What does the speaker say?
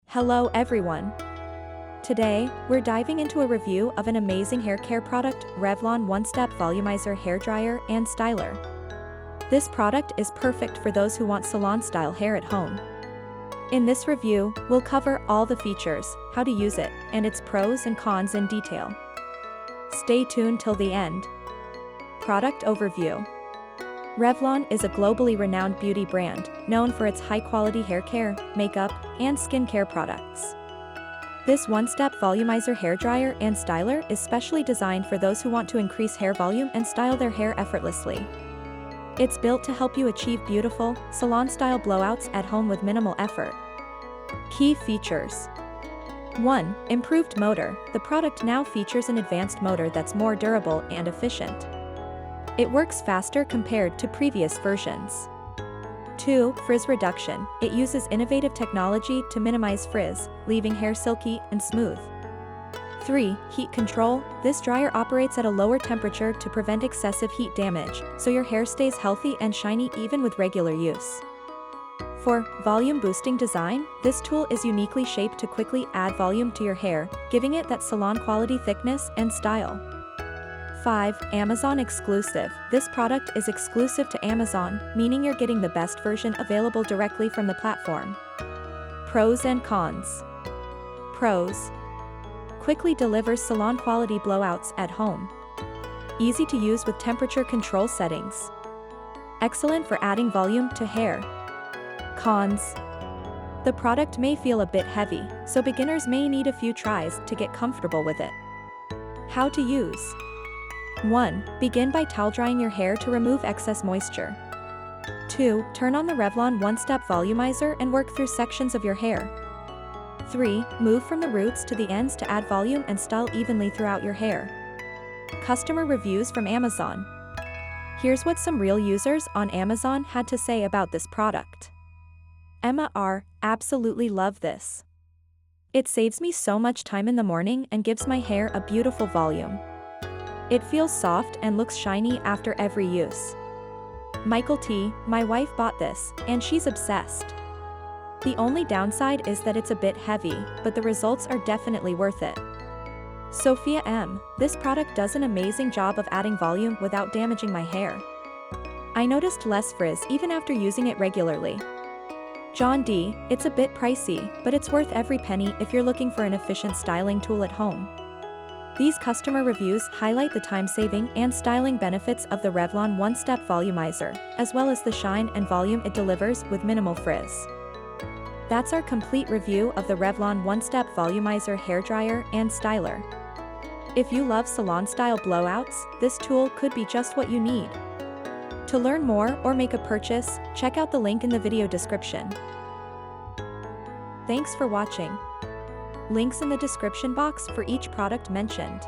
Hello everyone. Today, we're diving into a review of an amazing hair care product, Revlon One-Step Volumizer Hair Dryer and Styler. This product is perfect for those who want salon-style hair at home. In this review, we'll cover all the features, how to use it, and its pros and cons in detail. Stay tuned till the end. Product Overview. Revlon is a globally renowned beauty brand, known for its high-quality hair care, makeup, and skincare products. This one-step volumizer hair dryer and styler is specially designed for those who want to increase hair volume and style their hair effortlessly. It's built to help you achieve beautiful, salon-style blowouts at home with minimal effort. Key features. 1. Improved motor. The product now features an advanced motor that's more durable and efficient. It works faster compared to previous versions. 2. Frizz reduction. It uses innovative technology to minimize frizz, leaving hair silky and smooth. 3. Heat control. This dryer operates at a lower temperature to prevent excessive heat damage, so your hair stays healthy and shiny even with regular use. 4. Volume boosting design. This tool is uniquely shaped to quickly add volume to your hair, giving it that salon-quality thickness and style. 5. Amazon exclusive. This product is exclusive to Amazon, meaning you're getting the best version available directly from the platform. Pros and cons. Pros. Quickly delivers salon-quality blowouts at home. Easy to use with temperature control settings. Excellent for adding volume to hair. Cons. The product may feel a bit heavy, so beginners may need a few tries to get comfortable with it. How to use. 1. Begin by towel drying your hair to remove excess moisture. 2. Turn on the Revlon One-Step Volumizer and work through sections of your hair. 3. Move from the roots to the ends to add volume and style evenly throughout your hair. Customer reviews from Amazon. Here's what some real users on Amazon had to say about this product. Emma R. Absolutely love this. It saves me so much time in the morning and gives my hair a beautiful volume. It feels soft and looks shiny after every use. Michael T. My wife bought this, and she's obsessed. The only downside is that it's a bit heavy, but the results are definitely worth it. Sophia M. This product does an amazing job of adding volume without damaging my hair. I noticed less frizz even after using it regularly. John D. It's a bit pricey, but it's worth every penny if you're looking for an efficient styling tool at home. These customer reviews highlight the time-saving and styling benefits of the Revlon One-Step Volumizer, as well as the shine and volume it delivers with minimal frizz. That's our complete review of the Revlon One-Step Volumizer Hair Dryer and Styler. If you love salon-style blowouts, this tool could be just what you need. To learn more or make a purchase, check out the link in the video description. Thanks for watching. Links in the description box for each product mentioned.